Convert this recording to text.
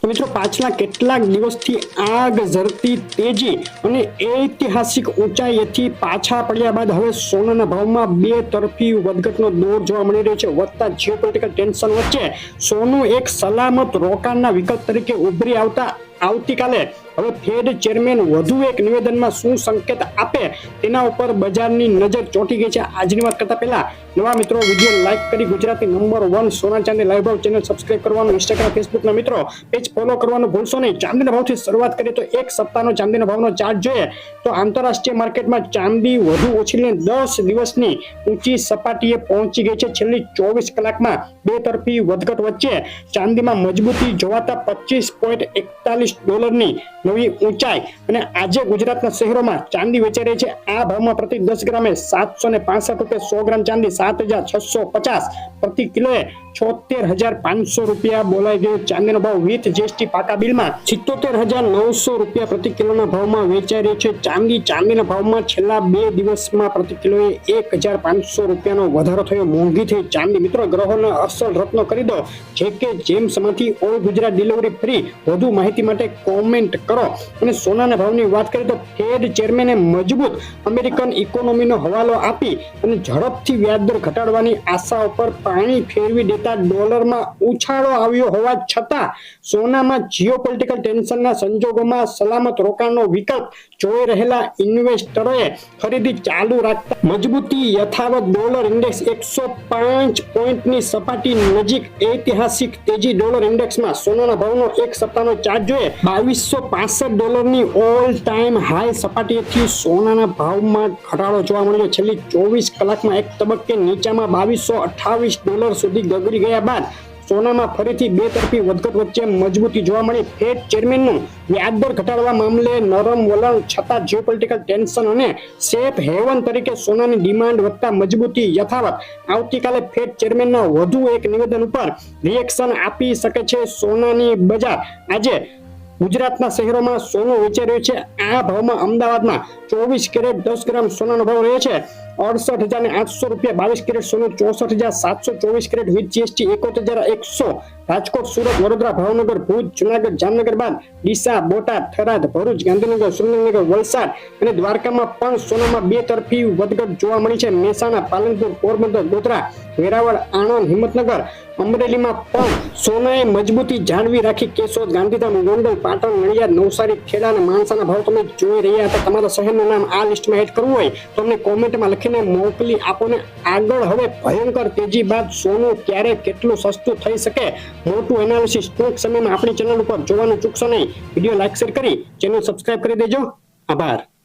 મિત્રો પાછલા કેટલાક દિવસથી આગ ઝરતી તેજી અને ઐતિહાસિક ઊંચાઈથી પાછા પડ્યા બાદ હવે સોનાના ભાવમાં બે તરફી વધઘટનો દોર જોવા મળી રહ્યો છે। વધતા જીઓપોલિટિકલ ટેન્શન વચ્ચે સોનું એક સલામત રોકાણના વિકલ્પ તરીકે ઉભરી આવતીકાલે હવે ફેડ ચેરમેન વધુ એક નિવેદનમાં શું સંકેત આપે તેના ઉપર બજારની નજર ચોંટી ગઈ છે। આજની વાત કરતા પહેલા નવા મિત્રો વિડીયો લાઈક કરી ગુજરાતી નંબર 1 સોના ચાંદી લાઈવ ભાવ ચેનલ સબસ્ક્રાઇબ કરવાનું, ઇન્સ્ટાગ્રામ ફેસબુકના મિત્રો પેજ ફોલો કરવાનું ભૂલશો નહીં। ચાંદીના ભાવથી શરૂઆત કરીએ તો એક સપ્તાહનો ચાંદીના ભાવનો ચાર્ટ જોઈએ તો આંતરરાષ્ટ્રીય માર્કેટમાં ચાંદી વધુ ઓછી લઈને 10 દિવસની ઊંચી સપાટીએ પહોંચી ગઈ છે। છેલ્લી 24 કલાકમાં બે તરફી વધઘટ વચ્ચે ચાંદીમાં મજબૂતી જોવાતા $25.41 ની નવી ઊંચાઈ અને આજે ગુજરાતના શહેરોમાં ચાંદી વેચાઈ રહી છે। આ ભાવમાં પ્રતિ 10 ગ્રામે 765 રૂપિયા, 100 ગ્રામ ચાંદી 7650 પ્રતિ કિલોએ 76500 રૂપિયા બોલાઈ ગયો। ચાંદીનો ભાવ વિથ જીએસટી પાકા બિલમાં 77900 રૂપિયા પ્રતિ કિલોના ભાવમાં વેચાઈ રહ્યો છે। ચાંદીના ભાવમાં છેલ્લા 2 દિવસમાં પ્રતિ કિલોએ 1500 રૂપિયાનો વધારો થયો। મોંઘી થઈ ચાંદી। મિત્રો ગ્રહોના અસલ રત્નો કરી દો જે કે જેમ્સમાંથી ઓલ ગુજરાત ડિલિવરી ફ્રી। વધુ માહિતી માટે કોમેન્ટ કરો। અને સોનાના ભાવની વાત કરીએ તો ફેડ ચેરમેને મજબૂત અમેરિકન ઇકોનોમીનો હવાલો આપી અને ઝડપથી વ્યાજદર ઘટાડવાની આશા ઉપર પાણી ફેરવી દેતા ડોલરમાં ઉછાળો આવ્યો હોવા છતાં સોનામાં જીઓપોલિટિકલ ટેન્શનના સંજોગોમાં સલામત રોકાણનો વિકલ્પ જોઈ રહેલા ઇન્વેસ્ટરોએ ખરીદી ચાલુ રાખતા મજબૂતી યથાવત। ડોલર ઇન્ડેક્સ 105 પોઈન્ટની સપાટી નજીક ઐતિહાસિક તેજી। ડોલર ઇન્ડેક્સમાં સોનાના ભાવનો એક સપ્તાહનો ચાર્ટ જોઈએ $2265 ની ઓલ ટાઈમ હાઈ સપાટીથી સોનાના ભાવમાં ઘટાડો જોવા મળ્યો। છેલ્લી 24 કલાકમાં એક તબક્કે નીચામાં $2228 સુધી ગગડી ગયા બાદ સોનામાં ફરીથી બે તરફી વધઘટ વચ્ચે મજબૂતી જોવા મળી। ફેડ ચેરમેનનું વ્યાજદર ઘટાડવા મામલે નરમ વલણ છતાં જીઓપોલિટિકલ ટેન્શન અને સેફ હેવન તરીકે સોનાની ડિમાન્ડ વધતા મજબૂતી યથાવત। આવતીકાલે ફેડ ચેરમેનના વધુ એક નિવેદન ઉપર રિએક્શન આપી શકે છે સોનાની બજાર। આજે ગુજરાતના શહેરોમાં સોનું વેચાઈ રહ્યું છે। આ ભાવમાં અમદાવાદમાં 24 કેરેટ 10 ગ્રામ સોનાનો ભાવ રહે છે 68,800 રૂપિયા। 22 કેરેટ સોનું 64,700, 24 carat with GST 71,100। Rajkot, Surat, Vadodara, Bhavnagar, Bhuj, Junagadh, Jamnagar બાદ ડીસા, બોટાદ, થરાદ, ભરૂચ, ગાંધીનગર, સુરેન્દ્રનગર, વલસાડ અને દ્વારકામાં પણ સોનામાં બે તરફી વધઘટ જોવા મળી છે। મહેસાણા, પાલનપુર, પોરબંદર, ગોધરા, વેરાવળ, આણંદ, હિંમતનગર, અમરેલીમાં પણ સોનાએ મજબૂતી જાળવી રાખી। કેશોદ, ગાંધીધામ, ગોંડલ, પાટણ, નડિયાદ, નવસારી, ખેડા અને માણસાના ભાવ તમે જોઈ રહ્યા હતા। તમારા શહેરનું નામ આ લિસ્ટમાં એડ કરવું હોય તો અમને કોમેન્ટમાં લખીને મોકલી આપો ને આગળ હવે ભયંકર તેજી બાદ સોનું ક્યારે કેટલું સસ્તું થઈ શકે મોટું એનાલિસિસ ટૂંક સમયમાં આપણી ચેનલ ઉપર જોવાનું ચૂકશો નહીં। વિડીયો લાઈક શેર કરી ચેનલ સબસ્ક્રાઇબ કરી દેજો। આભાર।